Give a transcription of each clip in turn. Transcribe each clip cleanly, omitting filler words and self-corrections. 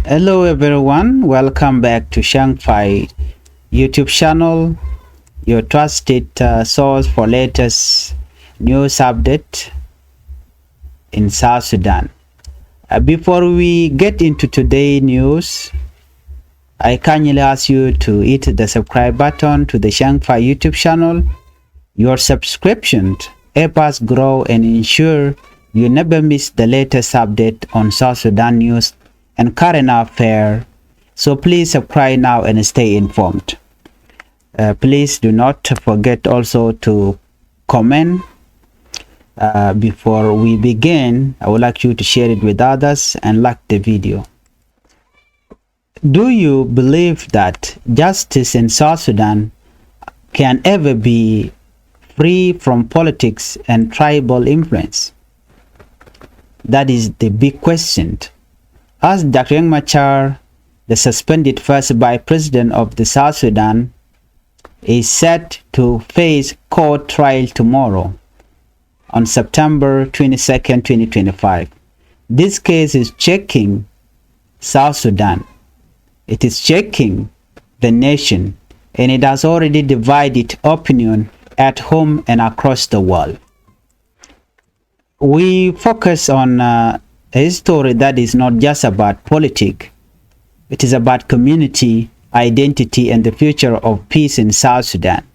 Hello everyone, welcome back to Changfied YouTube channel, your trusted source for latest news update in South Sudan. Before we get into today's news, I kindly ask you to hit the subscribe button to the Changfied YouTube channel. Your subscription helps us grow and ensure you never miss the latest update on South Sudan news and current affairs. So please subscribe now and stay informed. Please do not forget also to comment. Before we begin, I would like you to share it with others and like the video. Do you believe that justice in South Sudan can ever be free from politics and tribal influence? That is the big question. As Dr. Riek Machar, the suspended first vice president of the South Sudan, is set to face court trial tomorrow on September 22nd, 2025. This case is shaking South Sudan. It is shaking the nation, and it has already divided opinion at home and across the world. We focus on a story that is not just about politics. It is about community, identity, and the future of peace in South Sudan.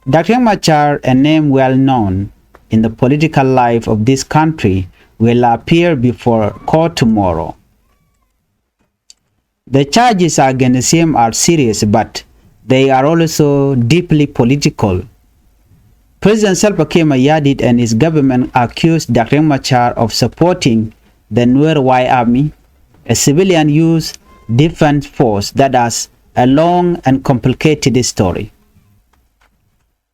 Dr. Riek Machar, a name well known in the political life of this country, will appear before court tomorrow. The charges against him are serious, but they are also deeply political. President Salva Kiir and his government accused Dr. Riek Machar of supporting the Nuer Army, a civilian youth defense force that has a long and complicated story.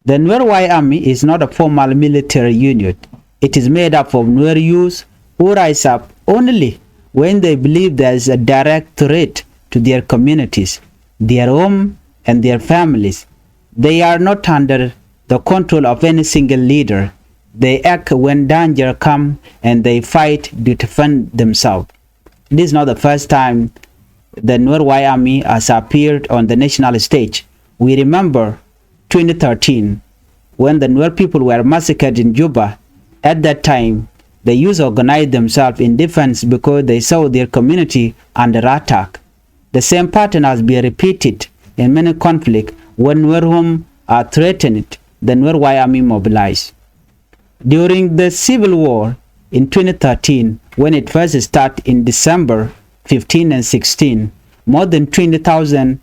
The Nuer Army is not a formal military unit. It is made up of Nuer youth who rise up only when they believe there is a direct threat to their communities, their home, and their families. They are not under the control of any single leader. They act when danger comes and they fight to defend themselves. This is not the first time the Nuer Army has appeared on the national stage. We remember 2013 when the Nuer people were massacred in Juba. At that time, the youth organized themselves in defense because they saw their community under attack. The same pattern has been repeated in many conflicts. When Nuer homes are threatened, the Nuer Army mobilized. During the civil war in 2013, when it first started in December 15 and 16, more than 20,000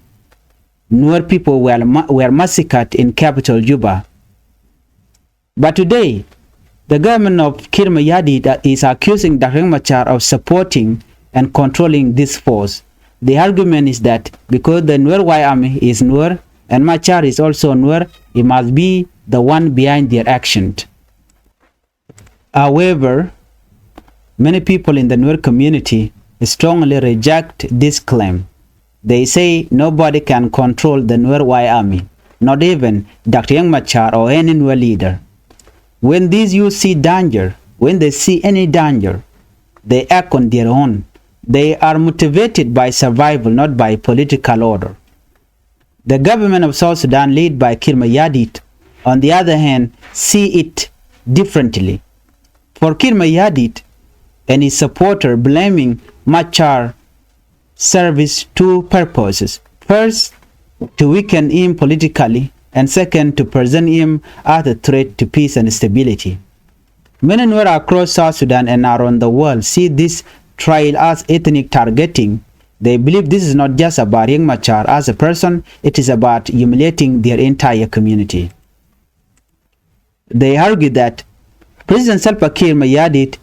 Nuer people were massacred in capital Juba. But today, the government of Kiir is accusing Dr. Riek Machar of supporting and controlling this force. The argument is that because the Nuer Army is Nuer and Machar is also Nuer, he must be the one behind their actions. However, many people in the Nuer community strongly reject this claim. They say nobody can control the Nuer Army, not even Dr. Riek Machar or any Nuer leader. When these youth see danger, when they see any danger, they act on their own. They are motivated by survival, not by political order. The government of South Sudan, led by Kiir, on the other hand, see it differently. For Kiir and his supporter blaming Machar serves two purposes. First, to weaken him politically, and second, to present him as a threat to peace and stability. Many Nuer across South Sudan and around the world see this trial as ethnic targeting. They believe this is not just about Riek Machar as a person, it is about humiliating their entire community. They argue that President Salva Kiir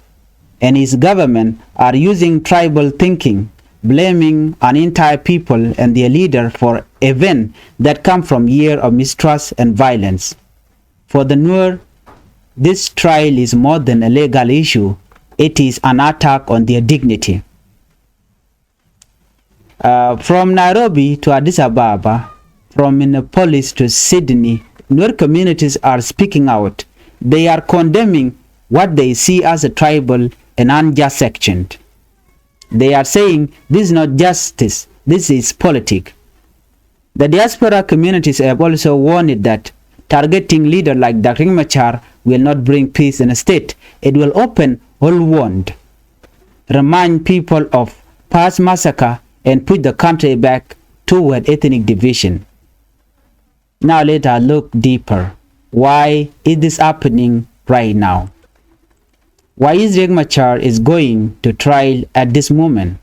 and his government are using tribal thinking, blaming an entire people and their leader for events that come from years of mistrust and violence. For the Nuer, this trial is more than a legal issue. It is an attack on their dignity. From Nairobi to Addis Ababa, from Minneapolis to Sydney, Nuer communities are speaking out. They are condemning what they see as a tribal and unjust action. They are saying this is not justice, this is politics. The diaspora communities have also warned that targeting leaders like Dr. Machar will not bring peace in a state. It will open all wound, remind people of past massacre, and put the country back toward ethnic division. Now let us look deeper. Why is this happening right now? Why is Riek Machar is going to trial at this moment?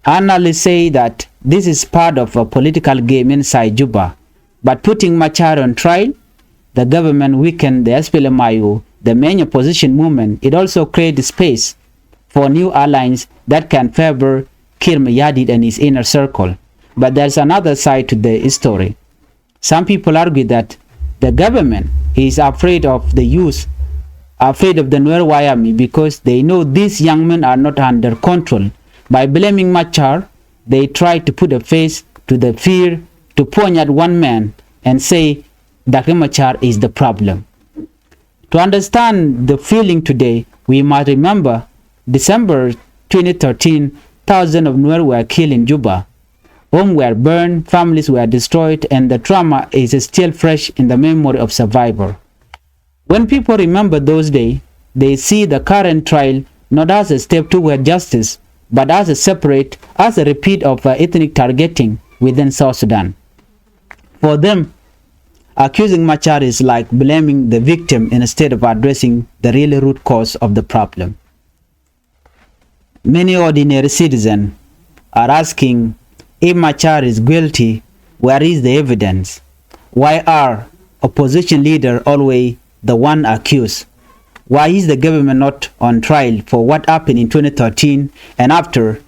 Analysts say that this is part of a political game inside Juba. But putting Machar on trial, the government weakened the SPLMIO, the main opposition movement. It also created space for new alliance that can favor Kiir Mayardit and his inner circle. But there's another side to the story. Some people argue that the government is afraid of the youth, afraid of the Nuer Wyoming, because they know these young men are not under control. By blaming Machar, they try to put a face to the fear, to point at one man and say Dr. Machar is the problem. To understand the feeling today, we must remember December 2013, thousands of Nuer were killed in Juba. Homes were burned, families were destroyed, and the trauma is still fresh in the memory of survivors. When people remember those days, they see the current trial not as a step toward justice, but as a repeat of ethnic targeting within South Sudan. For them, accusing Machar is like blaming the victim instead of addressing the real root cause of the problem. Many ordinary citizens are asking, if Machar is guilty, where is the evidence? Why are opposition leaders always the one accused? Why is the government not on trial for what happened in 2013 and after?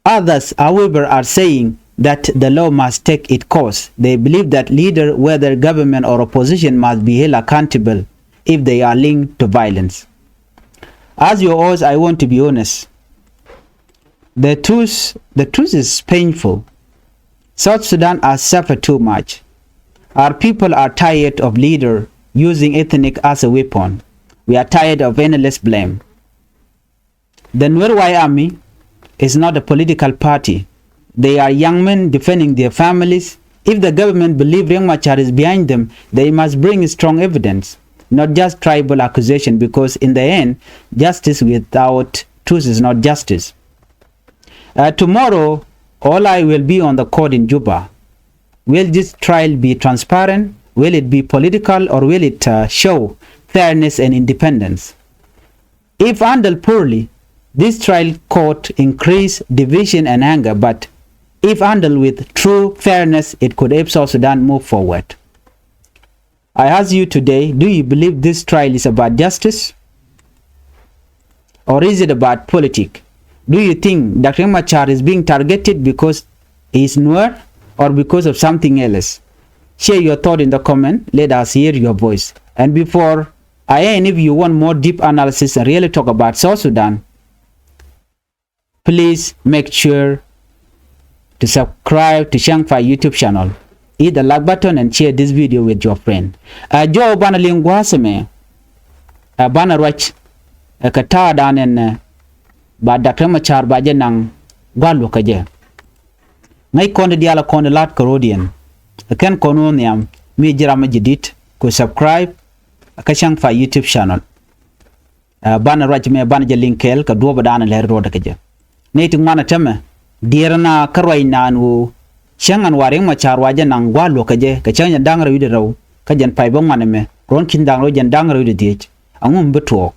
Others, however, are saying that the law must take its course. They believe that leaders, whether government or opposition, must be held accountable if they are linked to violence. As your host, I want to be honest. The truth is painful. South Sudan has suffered too much. Our people are tired of leaders using ethnic as a weapon. We are tired of endless blame. The Nuer Army is not a political party. They are young men defending their families. If the government believes Riek Machar is behind them, they must bring strong evidence, not just tribal accusation, because in the end, justice without truth is not justice. Tomorrow, all I will be on the court in Juba. Will this trial be transparent? Will it be political, or will it show fairness and independence? If handled poorly, this trial could increase division and anger, but if handled with true fairness, it could help South Sudan move forward. I ask you today, do you believe this trial is about justice? Or is it about politics? Do you think Dr. Machar is being targeted because he is Nuer or because of something else? Share your thought in the comment. Let us hear your voice. And before I end, if you want more deep analysis and really talk about South Sudan, please make sure to subscribe to Changfied YouTube channel. Hit the like button and share this video with your friend. Jo bana lingwaseme bana rach kata danen ba Dr. Machar ba jenang gwalu kaje. Ngai konde diala konde lat Carodian. Ken kono niam mi jirama jidit ko subscribe ka Changfied YouTube channel. Bana rach me bana je linkel ka do ba dana ler roda kaje. Neti ngwana teme dirna karwai nanu Shangan waring Machar wajan nang gwalu kaje ka chanya dangra yude raw ka jan pay ba ngwane me ron kin dangro jan dangra yude diech angum beto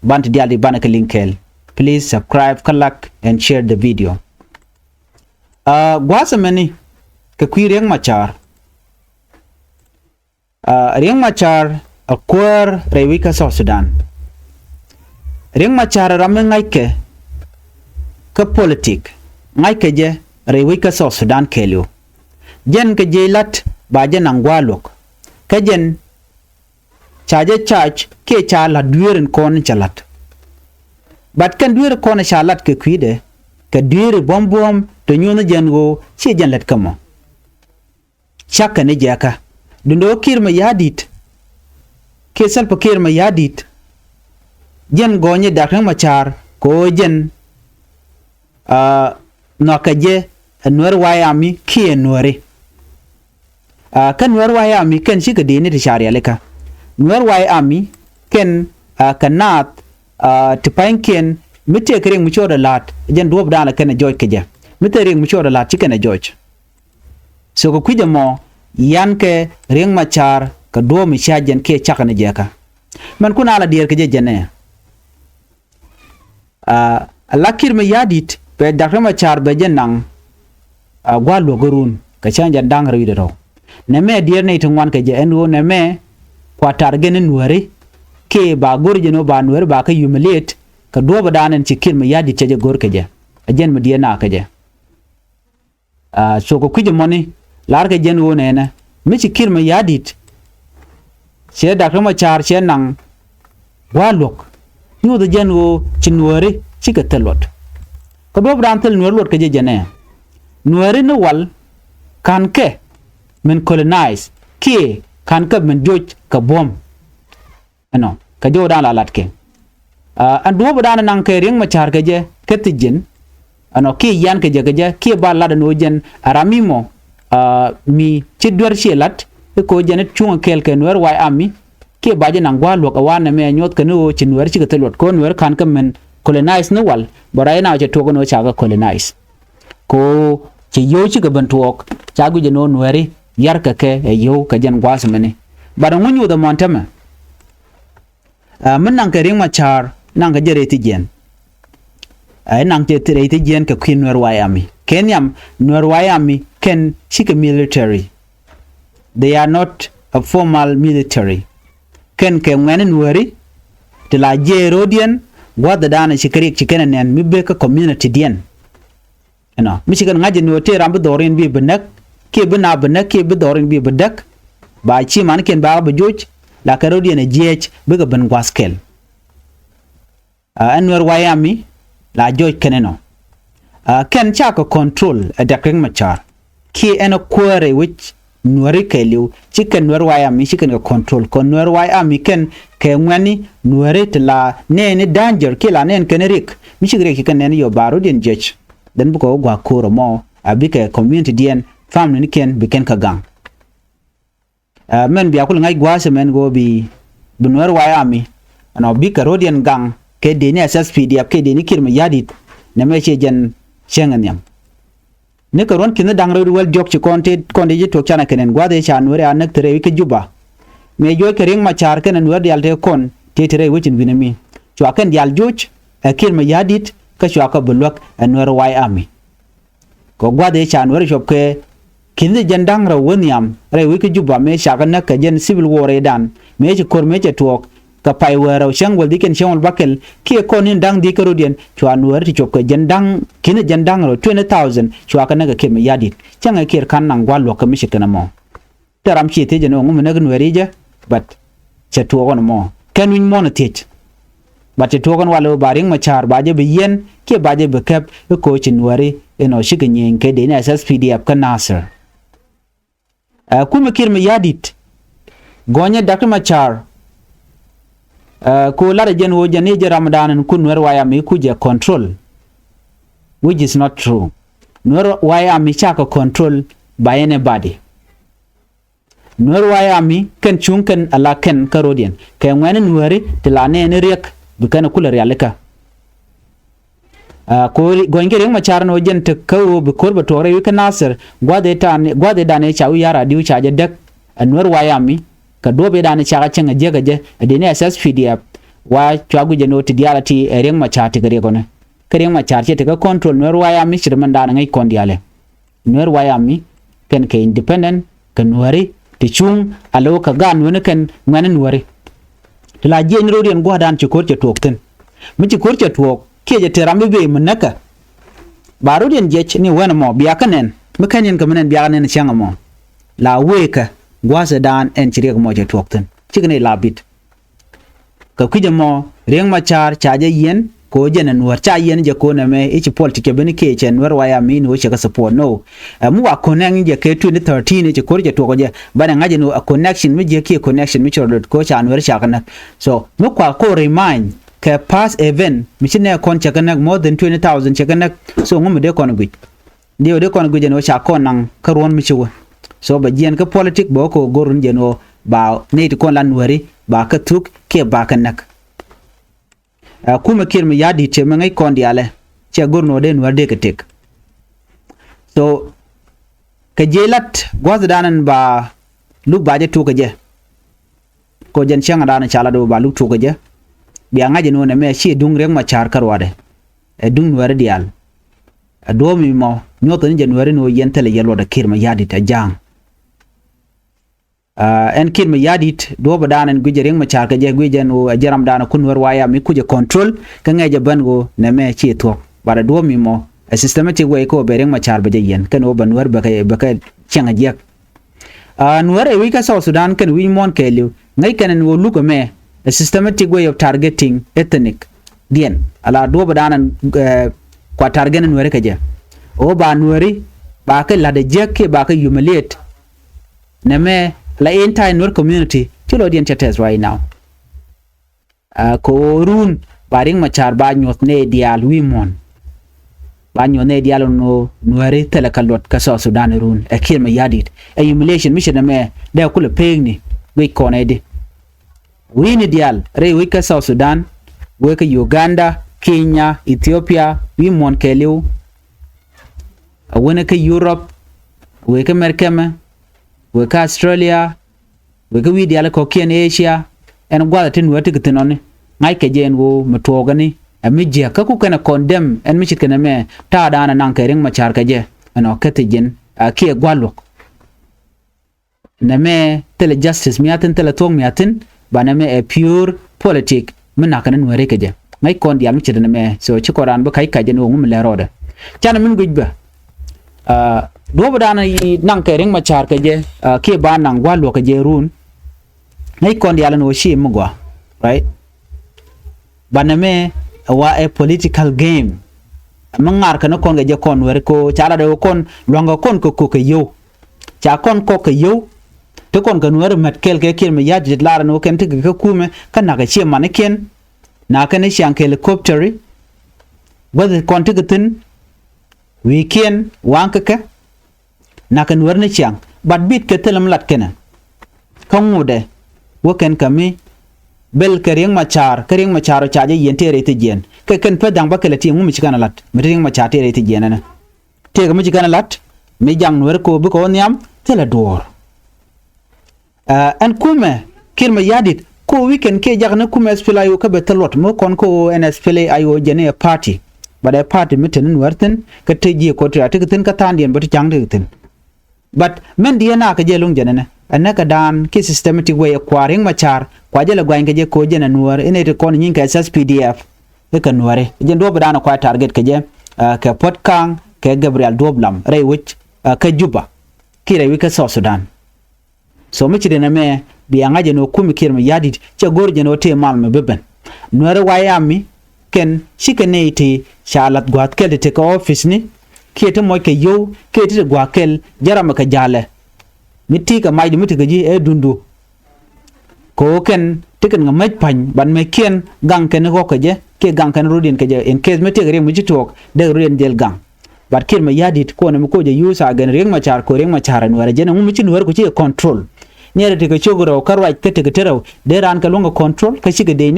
bant diali banaka linkel. Please subscribe, like and share the video. Gwasa mani ka kwi Riek Machar. Riek Machar akwar rewika South Sudan. Riek Machar ramen ngaike ka politik ngaike je rewika South Sudan kelyo. Jen ke jelat ba jen angwalok. Ka jen chaje chach ke chala duiren kon chalat. But kan duir kona shalat ke kwide ka duir bombom to nyona jango che jan let kamo shaka ne jaka dundo Kiir Mayardit ke salpa Kiir Mayardit jen gonye Dr. Machar ko jen no kaje nuer wayami kie nuere kan nuer wayami ken shi ka dini tishari alika nuer wayami ken kanat tipanken mite kering mucho lat jen duob dana ken George keje mite ring mucho lat chicken George so ko kuje mo yan ke ring machar ka do mi shajen ke chakane jeka man kuna ala dir keje jene lakir me yadit pe Dr. Machar be jenang gwa logorun ka chanja dang rawide ro ne me dir ne tungwan ke je enwo ne me kwatar genen nuere ke ba gorje no ba nuere ba ka humiliate ka do ba danen cikir me yadit je gor ke je ajen me dia na ke je so ko kuje moni lar ke jen wo ne na mi cikir me yadit che Dr. Machar che nang gwa lok nyu de jen wo chinuere chikatelot ko do brantel nuer lot ke je jene nuer no wal kan ke men colonize ke kan ke men joj ka bom ano ka jo dan lalat ke an do dan nan ke ring Machar ke je ketijin ano ke yan ke je ke ba la no jen aramimo mi chidwar shelat ko jene chung kel ke nuer wai ami ke ba je nan gwa lo ka wan me nyot ke no chinuer chikatelot ko nuer kan ke men colonize no wal borai na che togo no chaga colonize ko che yo chi ga bantuok chagu je no nueri yar ka ke e yo ka jan gwas mene bara ngunyu da montama men nang ke ring Machar nang ga jere ti jen ai nang te tere ti jen ka queen nuer wayami kenyam nuer wayami ken chika military they are not a formal military ken ke ngene nueri de la jerodian gwada dana shikarik chikena nen mibe ka community dien eno michigan ngaje no te rambe dorin bi benak ke bina benak ke bi dorin bi bedak ba chi man ken ba bujoj la karodi ne jech bi ga ben gwaskel anwar wayami la joj keneno ken chaka control a Dr. Machar ki eno query which nuari keliu chicken nuar wayami chicken ga control kon nuar wayami ken ke ngani nuare tla ne danger kila nen kenerik michigre ki ken ne yo baro den jech den buko gwa koro mo abike community dien family ni ken biken ka gang men bi akul ngai gwa semen go bi nuar wayami ano bika rodian gang ke de ne SSPD ap ke de ni kirma yadit ne me che jen chenganyam ne ko ron kin dang ro wel jok ci konde ji to chana kenen gwa de cha nuare anak tere ke Juba me jo ke ring Machar ken nuar dial te kon te tere wichin binami cho akan dial joj kirma yadit ka cho aka bulwak nuar wayami ko gwa de cha nuar shop ke kin de jandang ro woniam re wi ke Juba me sha kan ka jen civil war edan me ci kor me ci tok ka pai wero shangwal diken shangwal bakel ki ko nin dang di karodien chwa nuar ti chop ka jandang kin jandang ro 20000 chwa ka naga kirma yadit changa kir kan nang gwa lo ka mi shikana mo taram chi te jeno ngum naga nuarija but cha to gon mo kan win mo na tech but to gon walo baring Machar baje be yen ke baje be kap ko chin nuari eno shikanyen ke de na SSPD ap kan nasir kuma kirma yadit gonya Dr. Machar ko lara jen wo jane je Ramadan kun nuer wayami kuje control which is not true nuer wayami chaka control by anybody nuer wayami ken chunken ala ken karodian ke ngene nueri tilane ne riek bukana kula realika ko goinge ring Machar no jen te ko be korba tore wi kanasir gwade dane chawu yara diu chaje dek nuer wayami ka dobe dane chaga chenga jega je de ne SSPD wa chagu je no ti dialati ring Machar te gare gone ring Machar te ka control nuer wayami shirman dane ngai kondiale nuer wayami ken ke independent kan nuari ti chung alo ka gan wona ken ngane nuari la je ni rodien go dan ci korche tokten mi ci korche tok ke je terambe be munaka baro den je ni wona mo biya kanen mi kanen ka menen biya kanen changa mo la weka gwasa dan en ci rek mo je tokten ci ne labit ka kuje mo ring Machar chaje yen ko jenen war cha yen je ko na me ichi politike beni ke chen war waya mi no che ka support no mu wa connect je ke 2013 je ko je to ko je bana ngaje no a connection mi je ke connection mi choro ko cha anwer cha kana so mu kwa ko remind ke past event michine kon chakanak more than 20,000 chakanak so ngum de kon gwi de kon gwi no cha kon nang karon michiwa so ba jien ka politic bo ko gorun jeno ba ne kon lan wari ba ka tuk ke ba kanak kuma kir mi yadi te mangai kon diale che gorno de nuar de ketek so ka jelat gwazdanan ba lu baje tu ka je ko jen changa dana chala do ba lu tu ka je biya ngaje no ne me chi dung rek ma char karwade e dung nuar dial do mi mo nyoto ni januari no yentele yelo da kir mi yadi ta jang en kir mi yadit do ba danan gujereng ma char ka je gujen o jaram dana kunwar waya mi kuje control ka ngeje bango ne me chi to bara do mi mo a systematic way ko bereng ma char ba je yen kan o banwar ba ka changa je nuar e wi ka South Sudan kan wi mon ke liu ngai kan wo lu ko me a systematic way of targeting ethnic dien ala do ba danan kwa target nuar ka je o ba nuari ba ka la de je ke ba ka humiliate ne me la entire Nuer community chilo dien chates right now ko run baring machar ba nyot ne dial wimon ba nyot ne dial no Nuere telekalot ka South Sudan run e kir ma yadit e humiliation mission me de kula pegni we konedi we ni dial re we ka South Sudan we ka Uganda Kenya Ethiopia wimon keliu wona ka Europe we ka Merkema we ka Australia we ka wi dial ko kien Asia en gwala tin wati kitinoni ngai ke jen wo mtogani ami je ka ku kana condemn en mi chitkana me ta dana nan kering ma char ka je ano katijen ki gwalo na me tele justice miatin tele tong miatin bana me a pure politic mina kana nwere ke je ngai kon dial mi chitkana me so chikoran ba kai ka je no ngum le roda chana min gujba do badana yi nang kering ma char ka je ke ba nang gwalo ka je run ngai kon dial no shi mugwa right baname wa a political game mangar kana kon ga je kon wer ko chala do kon longa kon ko ko yo cha kon ko ko yo to kon kan wer mat kel ke kel me yajit lara no ken tig ka kume kana ga che maneken na kana shan helicopter whether kon tigatin weekend wanka ka na kan wer ne chang bat bit ke telam lat kena kongude woken kami bel kering machar chaje yente rete jen ke ken pedang ba kele tingu mi chikana lat miring machar te rete jen na te ga mi chikana lat mi jang wer ko bu ko nyam tele dor an kume kirma yadit ko weekend ke jagna kume spela yo ka betalot mo kon ko NSPLA ayo jene party bada party miten werten ka teji ko tra te tin ka tandien but jang de tin but men diena ka jelung jene anaka dan ki systematic way acquiring machar kwa jela gwa ngeje ko jena nuar ine te kon nyinka SSPDF e ka nuare je ndo bada na kwa target ke je ka potkang ke Gabriel Doblam ray which ka Juba kire wi ka South Sudan so mi chide na me bi anga je no kumi kirma yadit che gor je no te mal me beben nuare wayami ken shikeneti shalat gwat kel te ka office ni kete mo ke yo kete gwa kel jarama ka jale miti ka mai miti ka ji e dundu ko ken tiken ngamaj pan ban me ken gang ken ko ka je ke gang kan rudin ka je in case miti gare mu ji tok de rudin del gang bat kin ma yadit ko ne ko je yusa gan reng ma char ko reng ma char no wara je na mu ci no ko ci control nyere te ka chogoro karwa ke te tero de ran ka longa control ka ci ga de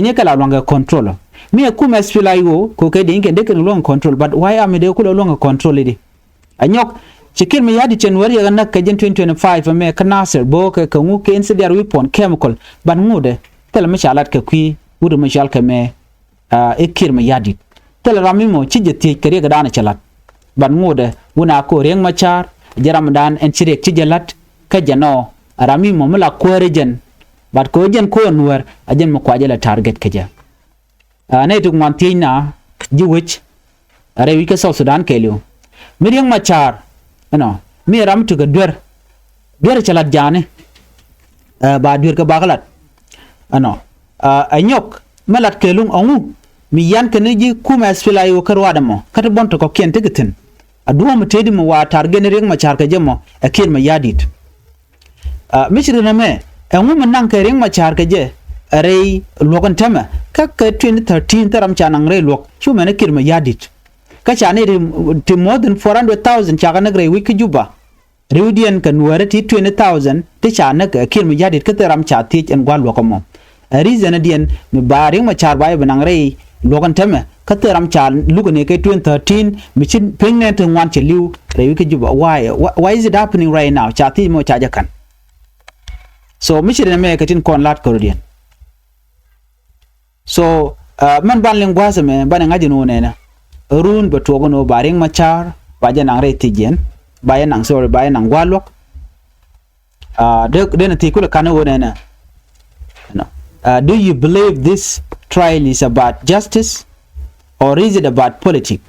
ne kala longa control mi ku mes filayo ko ke de nge de ka longa control but why am de ko longa control di anyok Chikir mi yadi January ya na kajen 2025 me kanasir bo ka ngu ke insidiar weapon chemical ban ngude tel me shalat ka kwi wudu me shal ka me ekir mi yadi tel ramimo chije ti kare ga dana chalat ban ngude wuna ko reng machar jaram dan en chirek chijelat ka jano ramimo mala ko rejen bat ko jen ko nuwer ajen mo kwajela target kaja ne tuk mantina jiwich are wi ka South Sudan kelio mi reng machar no mi ram tu ga dwer chalat jane ba dwer ka bagalat ano anyok malat kelung ongu mi yan kene ji kuma sfila yo karwada mo kata bonto ko ken tigitin aduwa mu tedi mo wa targen reng ma char ka jemo akin ma yadit mi shirina me engu man nan ka reng ma char ka je rei lokan tema ka 2013 taram chanang rei lok chuma na kirma yadit ka chane to more than 400,000 chaka rei wiki Juba Reudian kan warati 20,000 te chana ka kirma yadit ka taram chatich and gwal lokamo a reason adian mi baring ma char bai banang rei lokan tema ka taram chan lukane ke 2013 michin pengne to wan cheliu rei wiki Juba why is it happening right now chati mo chaja kan so michin me ka tin kon lat kordian so man ban ling gwasa me ban ngaji no nena run ba to no baring machar baja nang re tijen baya nang sorry baya nang gwalok de na tikula kana wo nena no do you believe this trial is about justice or is it about politics?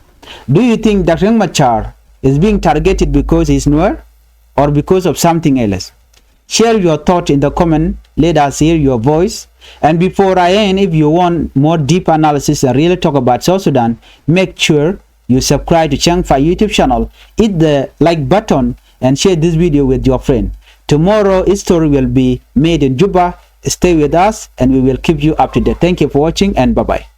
Do you think that Riek Machar is being targeted because he's Nuer or because of something else? Share your thought in the comment. Let us hear your voice. And before I end, if you want more deep analysis and really talk about South Sudan, make sure you subscribe to Changfied YouTube channel, hit the like button and share this video with your friend. Tomorrow, his story will be made in Juba. Stay with us and we will keep you up to date. Thank you for watching and bye-bye.